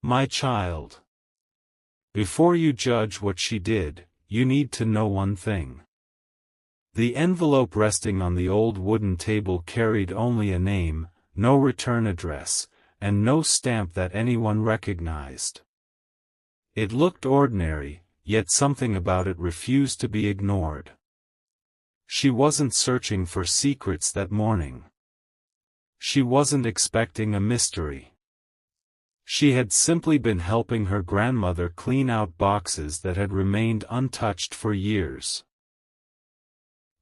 My child. Before you judge what she did, you need to know one thing. The envelope resting on the old wooden table carried only a name, no return address, and no stamp that anyone recognized. It looked ordinary, yet something about it refused to be ignored. She wasn't searching for secrets that morning. She wasn't expecting a mystery. She had simply been helping her grandmother clean out boxes that had remained untouched for years.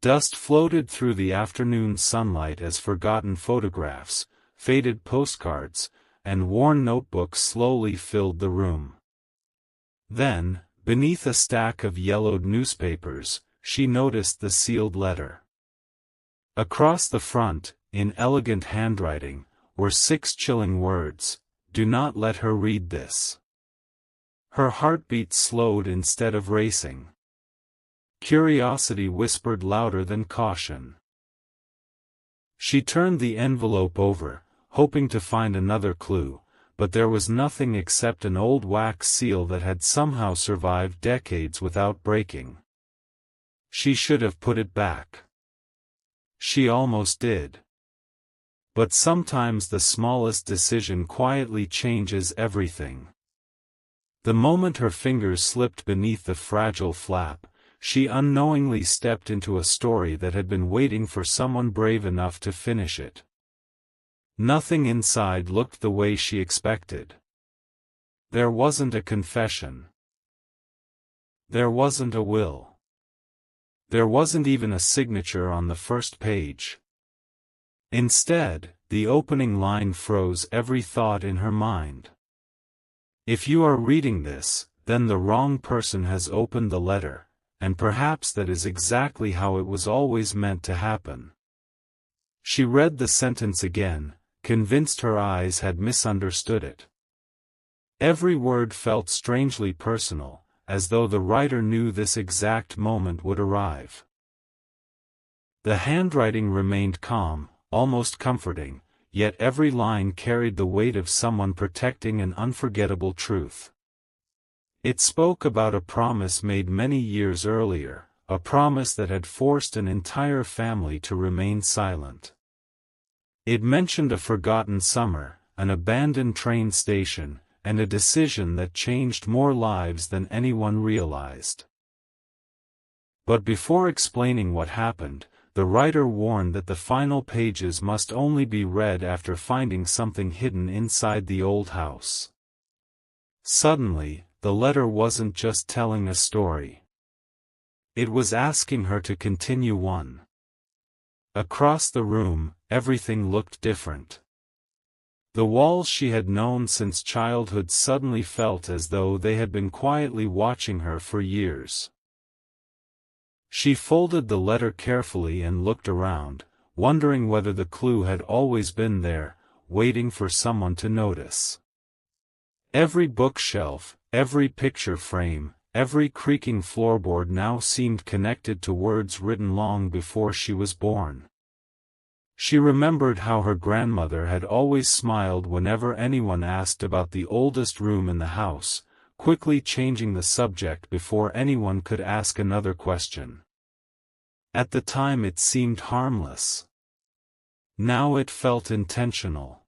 Dust floated through the afternoon sunlight as forgotten photographs, faded postcards, and worn notebooks slowly filled the room. Then, beneath a stack of yellowed newspapers, she noticed the sealed letter. Across the front, in elegant handwriting, were 6 chilling words: "Do not let her read this." Her heartbeat slowed instead of racing. Curiosity whispered louder than caution. She turned the envelope over, hoping to find another clue, but there was nothing except an old wax seal that had somehow survived decades without breaking. She should have put it back. She almost did. But sometimes the smallest decision quietly changes everything. The moment her fingers slipped beneath the fragile flap, she unknowingly stepped into a story that had been waiting for someone brave enough to finish it. Nothing inside looked the way she expected. There wasn't a confession. There wasn't a will. There wasn't even a signature on the first page. Instead, the opening line froze every thought in her mind. If you are reading this, then the wrong person has opened the letter, and perhaps that is exactly how it was always meant to happen. She read the sentence again, convinced her eyes had misunderstood it. Every word felt strangely personal, as though the writer knew this exact moment would arrive. The handwriting remained calm, almost comforting, yet every line carried the weight of someone protecting an unforgettable truth. It spoke about a promise made many years earlier, a promise that had forced an entire family to remain silent. It mentioned a forgotten summer, an abandoned train station, and a decision that changed more lives than anyone realized. But before explaining what happened, the writer warned that the final pages must only be read after finding something hidden inside the old house. Suddenly, the letter wasn't just telling a story. It was asking her to continue one. Across the room, everything looked different. The walls she had known since childhood suddenly felt as though they had been quietly watching her for years. She folded the letter carefully and looked around, wondering whether the clue had always been there, waiting for someone to notice. Every bookshelf, every picture frame, every creaking floorboard now seemed connected to words written long before she was born. She remembered how her grandmother had always smiled whenever anyone asked about the oldest room in the house, quickly changing the subject before anyone could ask another question. At the time it seemed harmless. Now it felt intentional.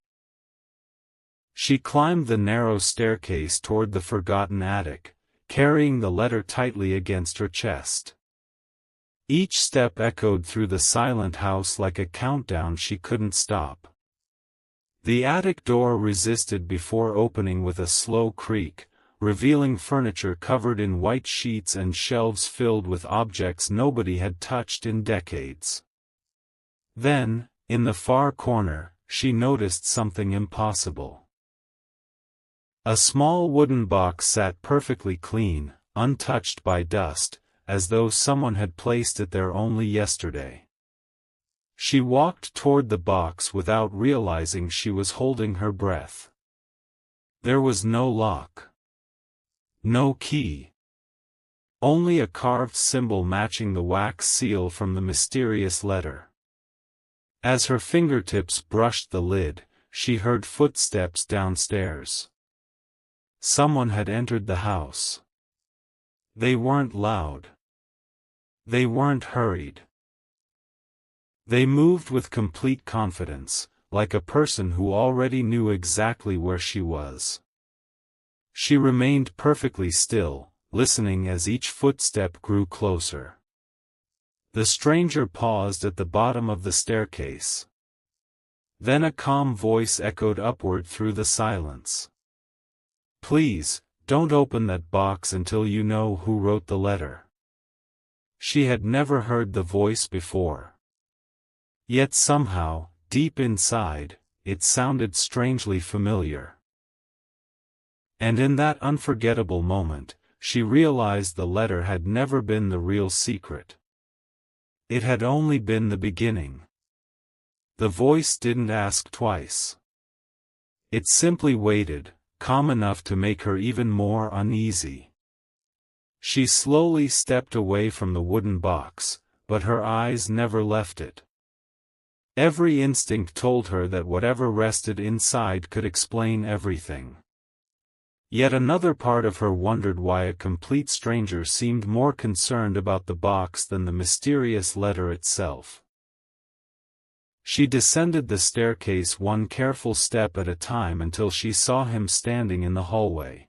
She climbed the narrow staircase toward the forgotten attic, carrying the letter tightly against her chest. Each step echoed through the silent house like a countdown she couldn't stop. The attic door resisted before opening with a slow creak, revealing furniture covered in white sheets and shelves filled with objects nobody had touched in decades. Then, in the far corner, she noticed something impossible. A small wooden box sat perfectly clean, untouched by dust, as though someone had placed it there only yesterday. She walked toward the box without realizing she was holding her breath. There was no lock. No key. Only a carved symbol matching the wax seal from the mysterious letter. As her fingertips brushed the lid, she heard footsteps downstairs. someone had entered the house. They weren't loud. They weren't hurried. They moved with complete confidence, like a person who already knew exactly where she was. She remained perfectly still, listening as each footstep grew closer. The stranger paused at the bottom of the staircase. Then a calm voice echoed upward through the silence. "Please, don't open that box until you know who wrote the letter." She had never heard the voice before. Yet somehow, deep inside, it sounded strangely familiar. And in that unforgettable moment, she realized the letter had never been the real secret. It had only been the beginning. The voice didn't ask twice. It simply waited, calm enough to make her even more uneasy. She slowly stepped away from the wooden box, but her eyes never left it. Every instinct told her that whatever rested inside could explain everything. Yet another part of her wondered why a complete stranger seemed more concerned about the box than the mysterious letter itself. She descended the staircase one careful step at a time until she saw him standing in the hallway.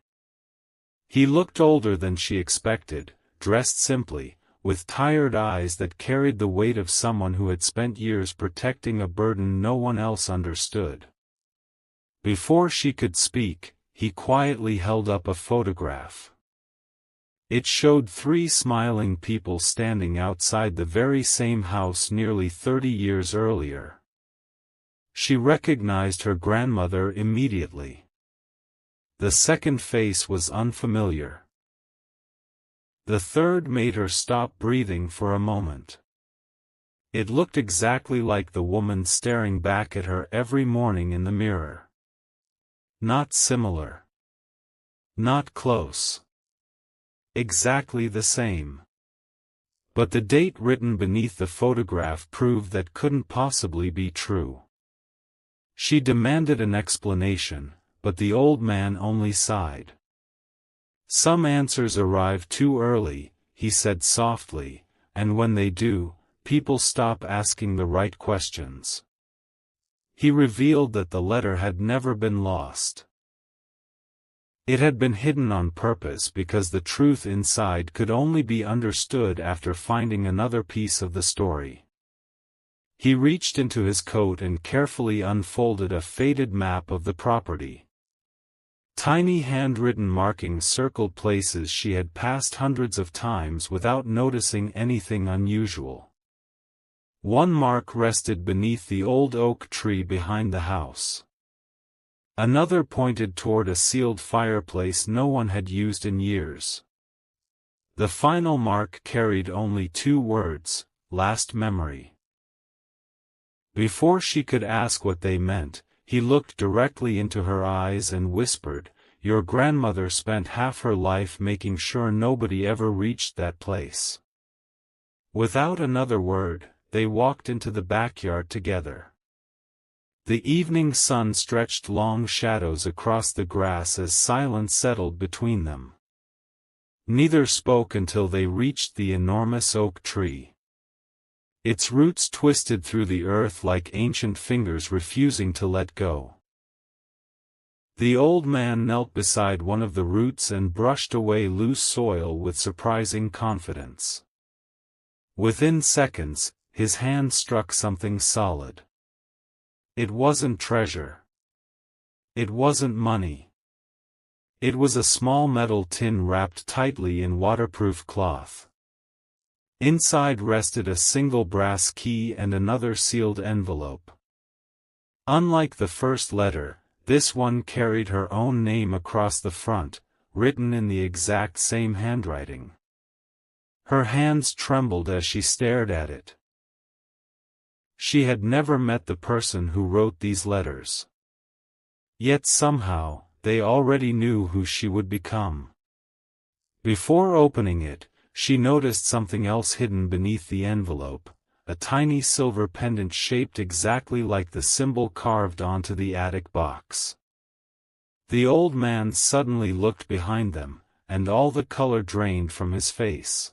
He looked older than she expected, dressed simply, with tired eyes that carried the weight of someone who had spent years protecting a burden no one else understood. Before she could speak, he quietly held up a photograph. It showed 3 smiling people standing outside the very same house nearly 30 years earlier. She recognized her grandmother immediately. The second face was unfamiliar. The third made her stop breathing for a moment. It looked exactly like the woman staring back at her every morning in the mirror. Not similar. Not close. Exactly the same. But the date written beneath the photograph proved that couldn't possibly be true. She demanded an explanation, but the old man only sighed. "Some answers arrive too early," he said softly, "and when they do, people stop asking the right questions." He revealed that the letter had never been lost. It had been hidden on purpose because the truth inside could only be understood after finding another piece of the story. He reached into his coat and carefully unfolded a faded map of the property. Tiny handwritten markings circled places she had passed hundreds of times without noticing anything unusual. One mark rested beneath the old oak tree behind the house. Another pointed toward a sealed fireplace no one had used in years. The final mark carried only 2 words, "Last memory." Before she could ask what they meant, he looked directly into her eyes and whispered, "Your grandmother spent half her life making sure nobody ever reached that place." Without another word, they walked into the backyard together. The evening sun stretched long shadows across the grass as silence settled between them. Neither spoke until they reached the enormous oak tree. Its roots twisted through the earth like ancient fingers refusing to let go. The old man knelt beside one of the roots and brushed away loose soil with surprising confidence. Within seconds, his hand struck something solid. It wasn't treasure. It wasn't money. It was a small metal tin wrapped tightly in waterproof cloth. Inside rested a single brass key and another sealed envelope. Unlike the first letter, this one carried her own name across the front, written in the exact same handwriting. Her hands trembled as she stared at it. She had never met the person who wrote these letters. Yet somehow, they already knew who she would become. Before opening it, she noticed something else hidden beneath the envelope, a tiny silver pendant shaped exactly like the symbol carved onto the attic box. The old man suddenly looked behind them, and all the color drained from his face.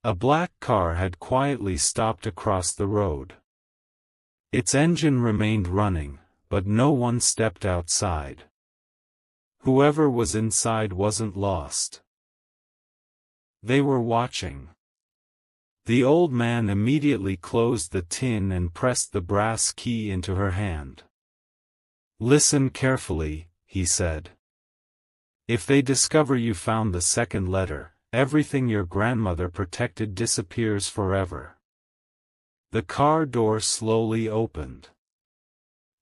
A black car had quietly stopped across the road. Its engine remained running, but no one stepped outside. Whoever was inside wasn't lost. They were watching. The old man immediately closed the tin and pressed the brass key into her hand. "Listen carefully," he said. "If they discover you found the second letter, everything your grandmother protected disappears forever." The car door slowly opened.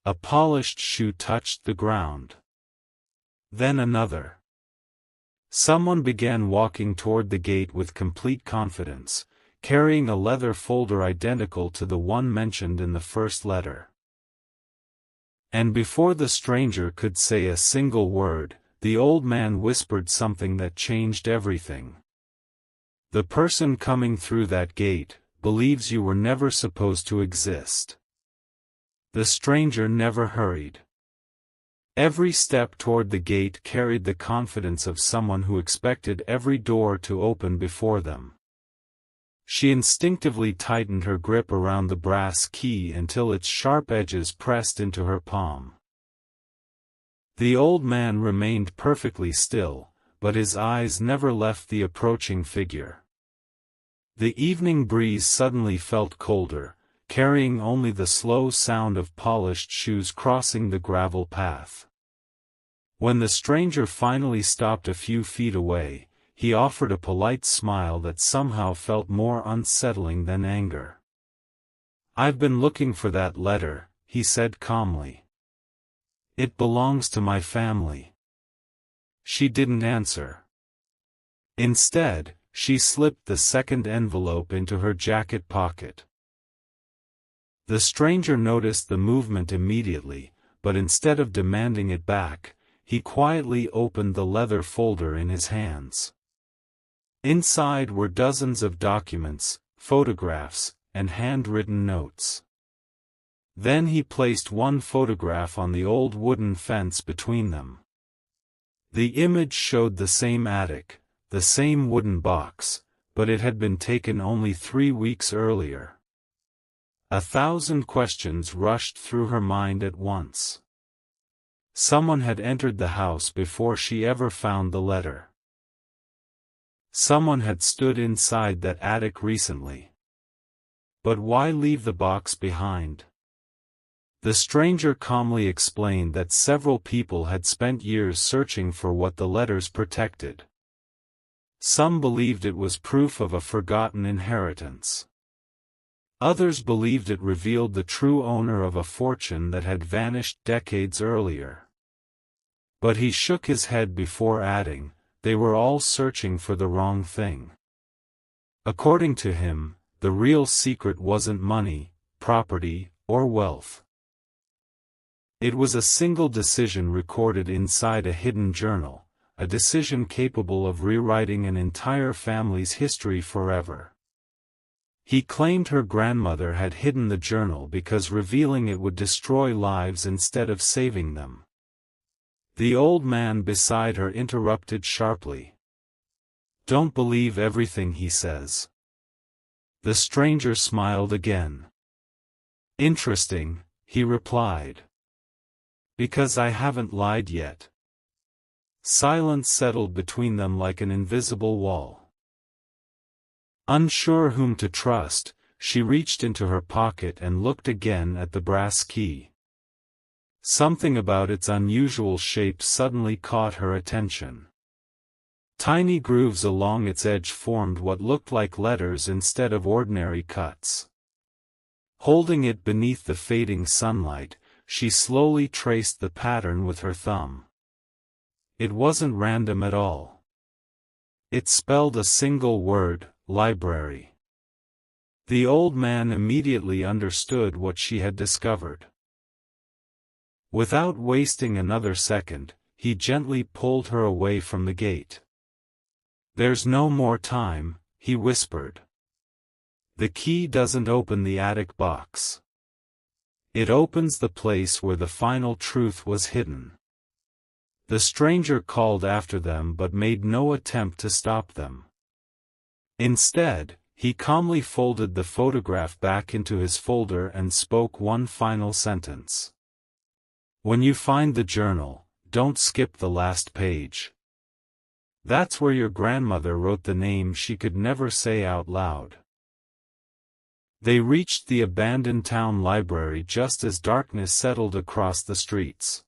A polished shoe touched the ground. Then another. Someone began walking toward the gate with complete confidence, carrying a leather folder identical to the one mentioned in the first letter. And before the stranger could say a single word, the old man whispered something that changed everything. "The person coming through that gate believes you were never supposed to exist." The stranger never hurried. Every step toward the gate carried the confidence of someone who expected every door to open before them. She instinctively tightened her grip around the brass key until its sharp edges pressed into her palm. The old man remained perfectly still, but his eyes never left the approaching figure. The evening breeze suddenly felt colder, carrying only the slow sound of polished shoes crossing the gravel path. When the stranger finally stopped a few feet away, he offered a polite smile that somehow felt more unsettling than anger. "I've been looking for that letter," he said calmly. "It belongs to my family." She didn't answer. Instead, she slipped the second envelope into her jacket pocket. The stranger noticed the movement immediately, but instead of demanding it back, he quietly opened the leather folder in his hands. Inside were dozens of documents, photographs, and handwritten notes. Then he placed one photograph on the old wooden fence between them. The image showed the same attic, the same wooden box, but it had been taken only 3 weeks earlier. 1,000 questions rushed through her mind at once. Someone had entered the house before she ever found the letter. Someone had stood inside that attic recently. But why leave the box behind? The stranger calmly explained that several people had spent years searching for what the letters protected. Some believed it was proof of a forgotten inheritance. Others believed it revealed the true owner of a fortune that had vanished decades earlier. But he shook his head before adding, they were all searching for the wrong thing. According to him, the real secret wasn't money, property, or wealth. It was a single decision recorded inside a hidden journal, a decision capable of rewriting an entire family's history forever. He claimed her grandmother had hidden the journal because revealing it would destroy lives instead of saving them. The old man beside her interrupted sharply. "Don't believe everything he says." The stranger smiled again. "Interesting," he replied. "Because I haven't lied yet." Silence settled between them like an invisible wall. Unsure whom to trust, she reached into her pocket and looked again at the brass key. Something about its unusual shape suddenly caught her attention. Tiny grooves along its edge formed what looked like letters instead of ordinary cuts. Holding it beneath the fading sunlight, she slowly traced the pattern with her thumb. It wasn't random at all. It spelled a single word, library. The old man immediately understood what she had discovered. Without wasting another second, he gently pulled her away from the gate. "There's no more time," he whispered. "The key doesn't open the attic box. It opens the place where the final truth was hidden." The stranger called after them but made no attempt to stop them. Instead, he calmly folded the photograph back into his folder and spoke one final sentence. "When you find the journal, don't skip the last page. That's where your grandmother wrote the name she could never say out loud." They reached the abandoned town library just as darkness settled across the streets.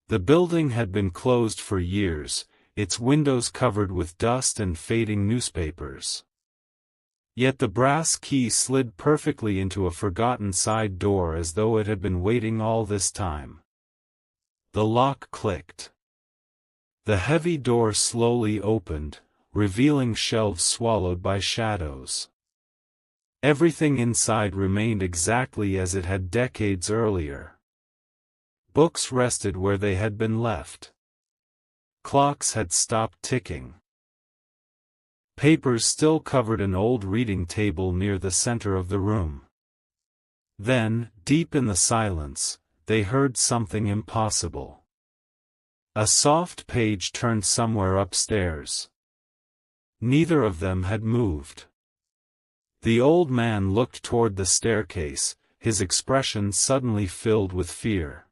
The building had been closed for years, its windows covered with dust and fading newspapers. Yet the brass key slid perfectly into a forgotten side door as though it had been waiting all this time. The lock clicked. The heavy door slowly opened, revealing shelves swallowed by shadows. Everything inside remained exactly as it had decades earlier. Books rested where they had been left. Clocks had stopped ticking. Papers still covered an old reading table near the center of the room. Then, deep in the silence, they heard something impossible. A soft page turned somewhere upstairs. Neither of them had moved. The old man looked toward the staircase, his expression suddenly filled with fear.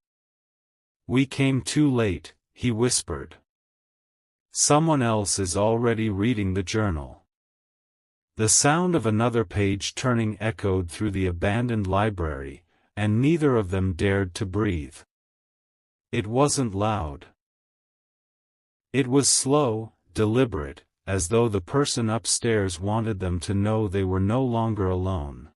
"We came too late," he whispered. "Someone else is already reading the journal." The sound of another page turning echoed through the abandoned library, and neither of them dared to breathe. It wasn't loud. It was slow, deliberate, as though the person upstairs wanted them to know they were no longer alone.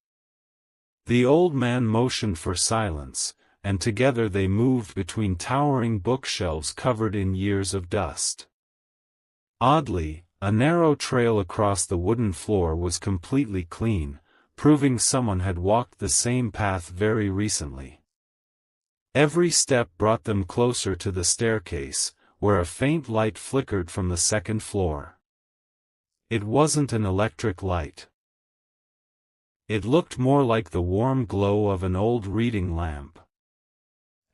The old man motioned for silence, and together they moved between towering bookshelves covered in years of dust. Oddly, a narrow trail across the wooden floor was completely clean, proving someone had walked the same path very recently. Every step brought them closer to the staircase, where a faint light flickered from the second floor. It wasn't an electric light. It looked more like the warm glow of an old reading lamp.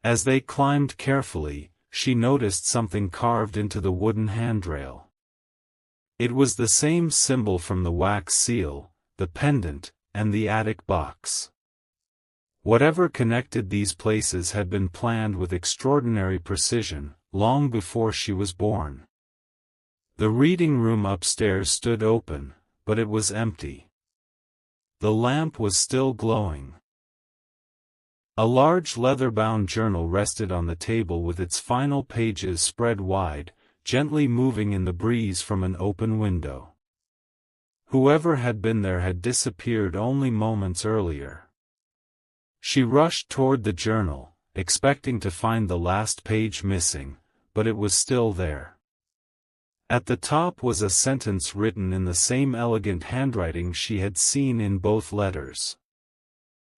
As they climbed carefully, she noticed something carved into the wooden handrail. It was the same symbol from the wax seal, the pendant, and the attic box. Whatever connected these places had been planned with extraordinary precision, long before she was born. The reading room upstairs stood open, but it was empty. The lamp was still glowing. A large leather-bound journal rested on the table with its final pages spread wide, gently moving in the breeze from an open window. Whoever had been there had disappeared only moments earlier. She rushed toward the journal, expecting to find the last page missing, but it was still there. At the top was a sentence written in the same elegant handwriting she had seen in both letters.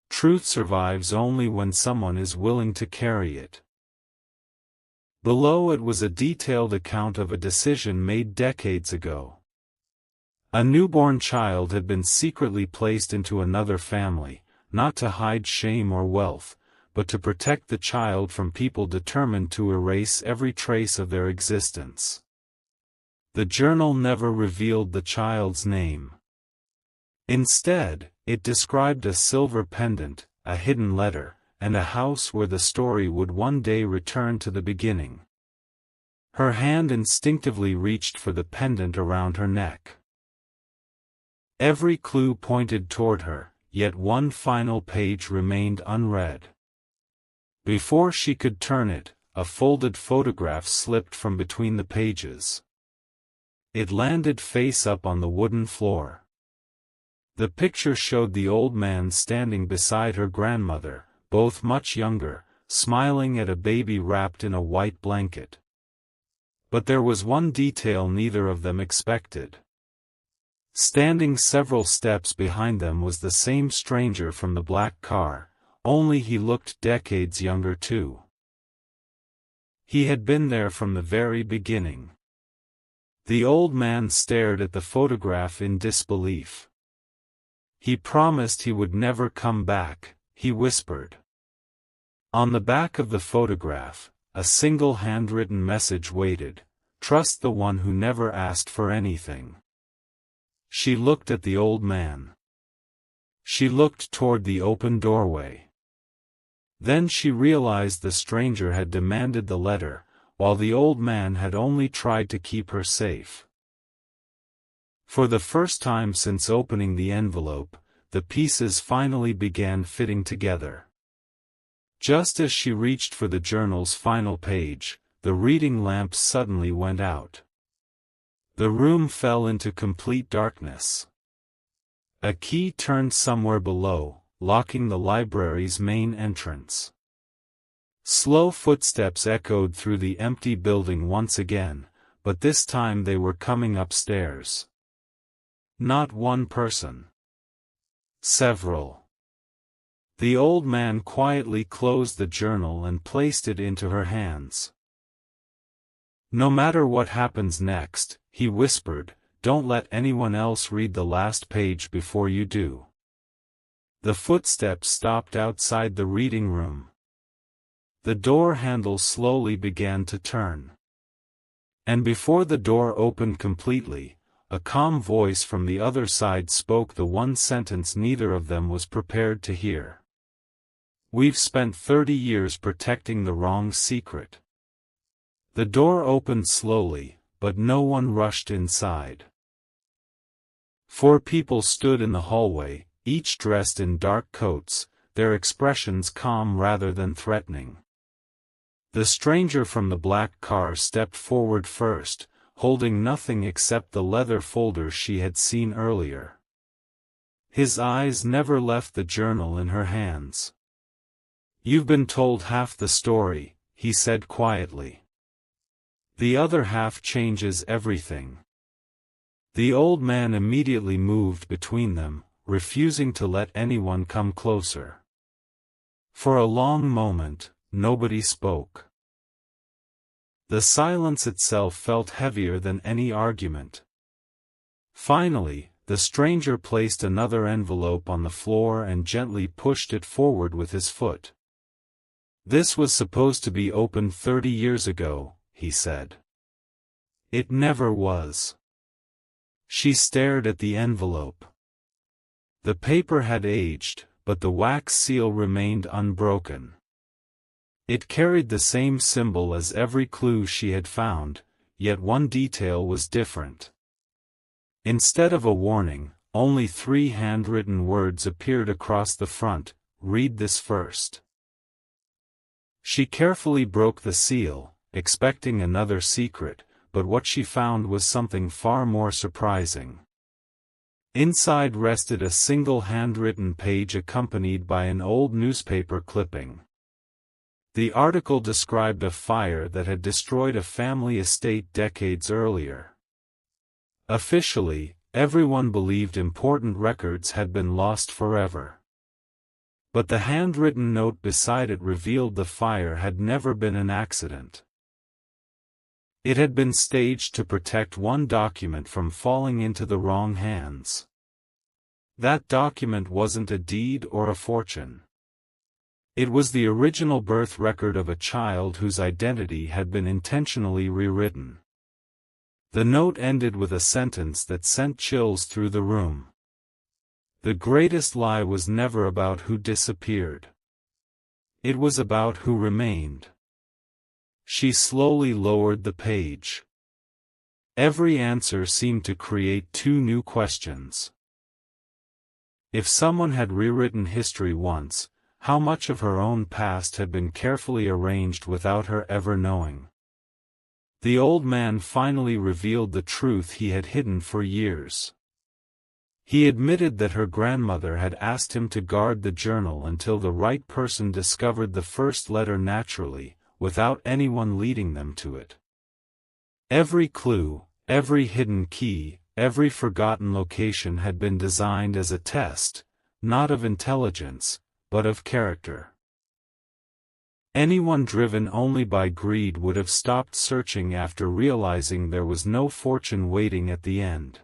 "Truth survives only when someone is willing to carry it." Below it was a detailed account of a decision made decades ago. A newborn child had been secretly placed into another family, not to hide shame or wealth, but to protect the child from people determined to erase every trace of their existence. The journal never revealed the child's name. Instead, it described a silver pendant, a hidden letter, and a house where the story would one day return to the beginning. Her hand instinctively reached for the pendant around her neck. Every clue pointed toward her, yet one final page remained unread. Before she could turn it, a folded photograph slipped from between the pages. It landed face up on the wooden floor. The picture showed the old man standing beside her grandmother, both much younger, smiling at a baby wrapped in a white blanket. But there was one detail neither of them expected. Standing several steps behind them was the same stranger from the black car, only he looked decades younger too. He had been there from the very beginning. The old man stared at the photograph in disbelief. "He promised he would never come back," he whispered. On the back of the photograph, a single handwritten message waited: "Trust the one who never asked for anything." She looked at the old man. She looked toward the open doorway. Then she realized the stranger had demanded the letter, while the old man had only tried to keep her safe. For the first time since opening the envelope, the pieces finally began fitting together. Just as she reached for the journal's final page, the reading lamp suddenly went out. The room fell into complete darkness. A key turned somewhere below, locking the library's main entrance. Slow footsteps echoed through the empty building once again, but this time they were coming upstairs. Not one person. Several. The old man quietly closed the journal and placed it into her hands. "No matter what happens next," he whispered, "don't let anyone else read the last page before you do." The footsteps stopped outside the reading room. The door handle slowly began to turn. And before the door opened completely, a calm voice from the other side spoke the one sentence neither of them was prepared to hear. "We've spent 30 years protecting the wrong secret." The door opened slowly, but no one rushed inside. 4 people stood in the hallway, each dressed in dark coats, their expressions calm rather than threatening. The stranger from the black car stepped forward first, holding nothing except the leather folder she had seen earlier. His eyes never left the journal in her hands. "You've been told half the story," he said quietly. "The other half changes everything." The old man immediately moved between them, refusing to let anyone come closer. For a long moment, nobody spoke. The silence itself felt heavier than any argument. Finally, the stranger placed another envelope on the floor and gently pushed it forward with his foot. "This was supposed to be opened 30 years ago," he said. "It never was." She stared at the envelope. The paper had aged, but the wax seal remained unbroken. It carried the same symbol as every clue she had found, yet one detail was different. Instead of a warning, only 3 handwritten words appeared across the front: "Read this first." She carefully broke the seal, expecting another secret, but what she found was something far more surprising. Inside rested a single handwritten page accompanied by an old newspaper clipping. The article described a fire that had destroyed a family estate decades earlier. Officially, everyone believed important records had been lost forever. But the handwritten note beside it revealed the fire had never been an accident. It had been staged to protect one document from falling into the wrong hands. That document wasn't a deed or a fortune. It was the original birth record of a child whose identity had been intentionally rewritten. The note ended with a sentence that sent chills through the room. "The greatest lie was never about who disappeared. It was about who remained." She slowly lowered the page. Every answer seemed to create 2 new questions. If someone had rewritten history once, how much of her own past had been carefully arranged without her ever knowing? The old man finally revealed the truth he had hidden for years. He admitted that her grandmother had asked him to guard the journal until the right person discovered the first letter naturally, without anyone leading them to it. Every clue, every hidden key, every forgotten location had been designed as a test, not of intelligence, but of character. Anyone driven only by greed would have stopped searching after realizing there was no fortune waiting at the end.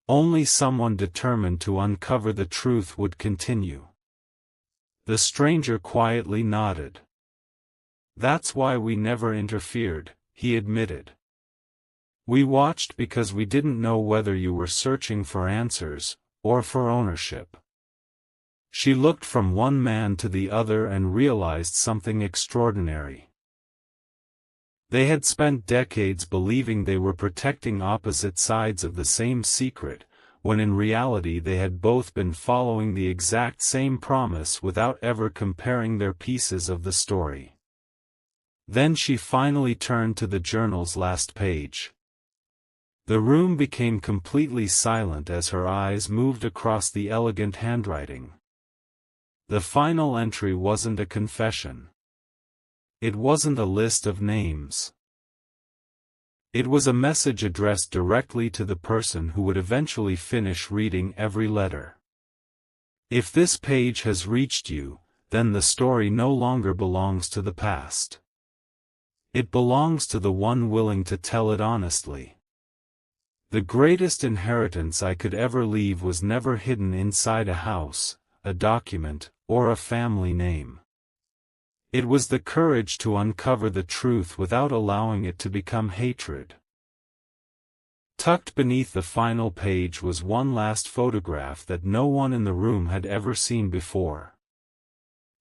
Only someone determined to uncover the truth would continue. The stranger quietly nodded. That's why we never interfered, he admitted. We watched because we didn't know whether you were searching for answers, or for ownership. She looked from one man to the other and realized something extraordinary. They had spent decades believing they were protecting opposite sides of the same secret, when in reality they had both been following the exact same promise without ever comparing their pieces of the story. Then she finally turned to the journal's last page. The room became completely silent as her eyes moved across the elegant handwriting. The final entry wasn't a confession. It wasn't a list of names. It was a message addressed directly to the person who would eventually finish reading every letter. If this page has reached you, then the story no longer belongs to the past. It belongs to the one willing to tell it honestly. The greatest inheritance I could ever leave was never hidden inside a house, a document, or a family name. It was the courage to uncover the truth without allowing it to become hatred. Tucked beneath the final page was one last photograph that no one in the room had ever seen before.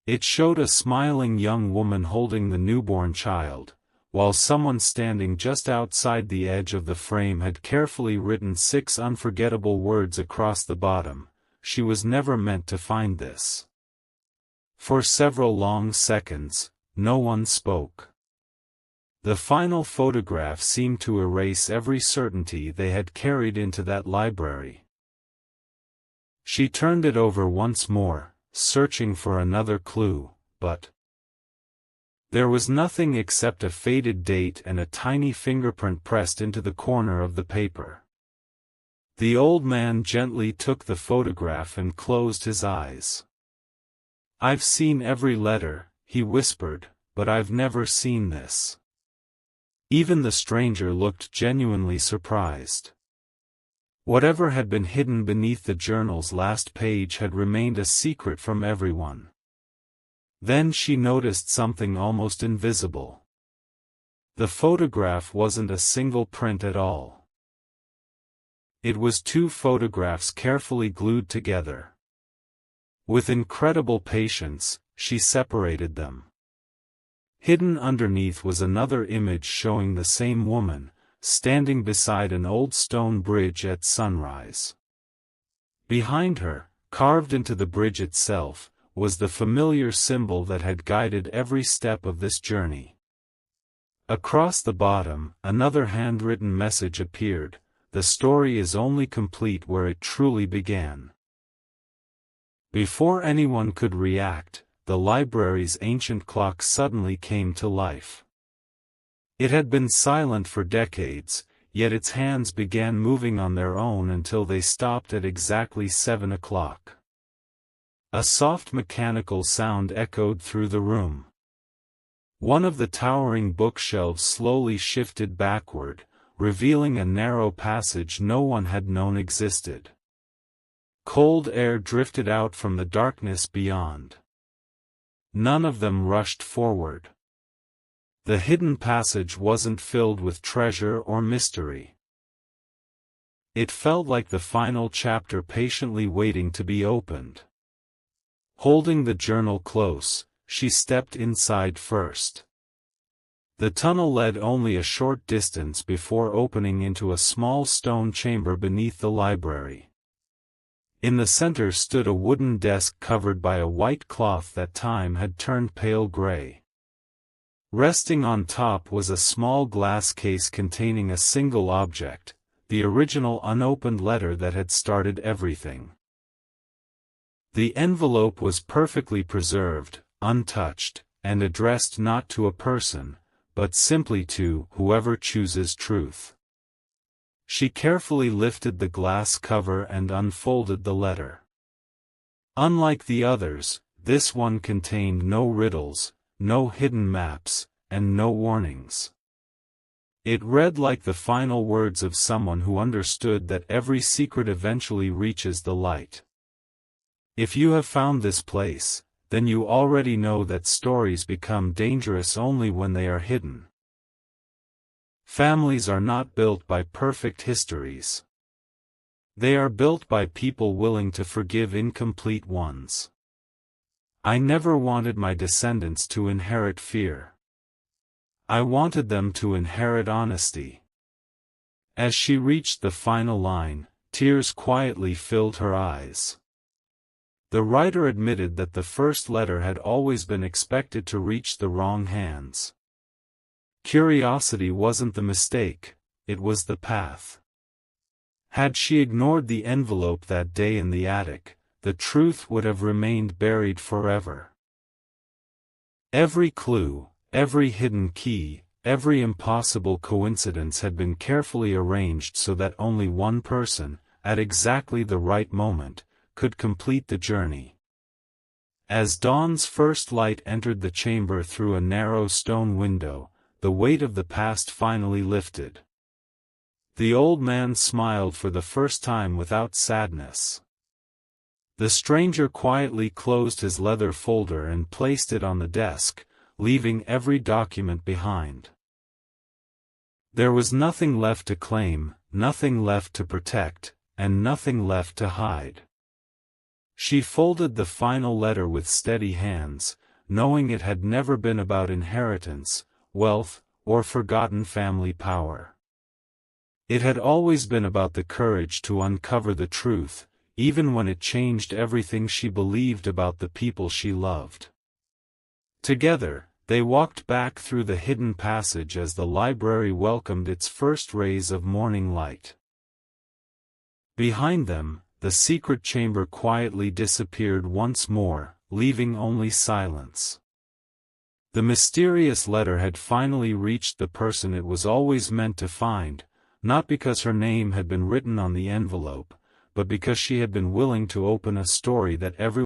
It showed a smiling young woman holding the newborn child, while someone standing just outside the edge of the frame had carefully written 6 unforgettable words across the bottom. She was never meant to find this. For several long seconds, no one spoke. The final photograph seemed to erase every certainty they had carried into that library. She turned it over once more, searching for another clue, but there was nothing except a faded date and a tiny fingerprint pressed into the corner of the paper. The old man gently took the photograph and closed his eyes. "I've seen every letter," he whispered, "but I've never seen this." Even the stranger looked genuinely surprised. Whatever had been hidden beneath the journal's last page had remained a secret from everyone. Then she noticed something almost invisible. The photograph wasn't a single print at all. It was 2 photographs carefully glued together. With incredible patience, she separated them. Hidden underneath was another image showing the same woman, standing beside an old stone bridge at sunrise. Behind her, carved into the bridge itself, was the familiar symbol that had guided every step of this journey. Across the bottom, another handwritten message appeared: "The story is only complete where it truly began." Before anyone could react, the library's ancient clock suddenly came to life. It had been silent for decades, yet its hands began moving on their own until they stopped at exactly 7 o'clock. A soft mechanical sound echoed through the room. One of the towering bookshelves slowly shifted backward, revealing a narrow passage no one had known existed. Cold air drifted out from the darkness beyond. None of them rushed forward. The hidden passage wasn't filled with treasure or mystery. It felt like the final chapter patiently waiting to be opened. Holding the journal close, she stepped inside first. The tunnel led only a short distance before opening into a small stone chamber beneath the library. In the center stood a wooden desk covered by a white cloth that time had turned pale gray. Resting on top was a small glass case containing a single object, the original unopened letter that had started everything. The envelope was perfectly preserved, untouched, and addressed not to a person, but simply to whoever chooses truth. She carefully lifted the glass cover and unfolded the letter. Unlike the others, this one contained no riddles, no hidden maps, and no warnings. It read like the final words of someone who understood that every secret eventually reaches the light. "If you have found this place, then you already know that stories become dangerous only when they are hidden. Families are not built by perfect histories. They are built by people willing to forgive incomplete ones. I never wanted my descendants to inherit fear. I wanted them to inherit honesty. As she reached the final line, tears quietly filled her eyes. The writer admitted that the first letter had always been expected to reach the wrong hands. Curiosity wasn't the mistake, it was the path. Had she ignored the envelope that day in the attic, the truth would have remained buried forever. Every clue, every hidden key, every impossible coincidence had been carefully arranged so that only one person, at exactly the right moment, could complete the journey. As dawn's first light entered the chamber through a narrow stone window, the weight of the past finally lifted. The old man smiled for the first time without sadness. The stranger quietly closed his leather folder and placed it on the desk, leaving every document behind. There was nothing left to claim, nothing left to protect, and nothing left to hide. She folded the final letter with steady hands, knowing it had never been about inheritance, wealth, or forgotten family power. It had always been about the courage to uncover the truth, even when it changed everything she believed about the people she loved. Together, they walked back through the hidden passage as the library welcomed its first rays of morning light. Behind them, the secret chamber quietly disappeared once more, leaving only silence. The mysterious letter had finally reached the person it was always meant to find, not because her name had been written on the envelope, but because she had been willing to open a story that everyone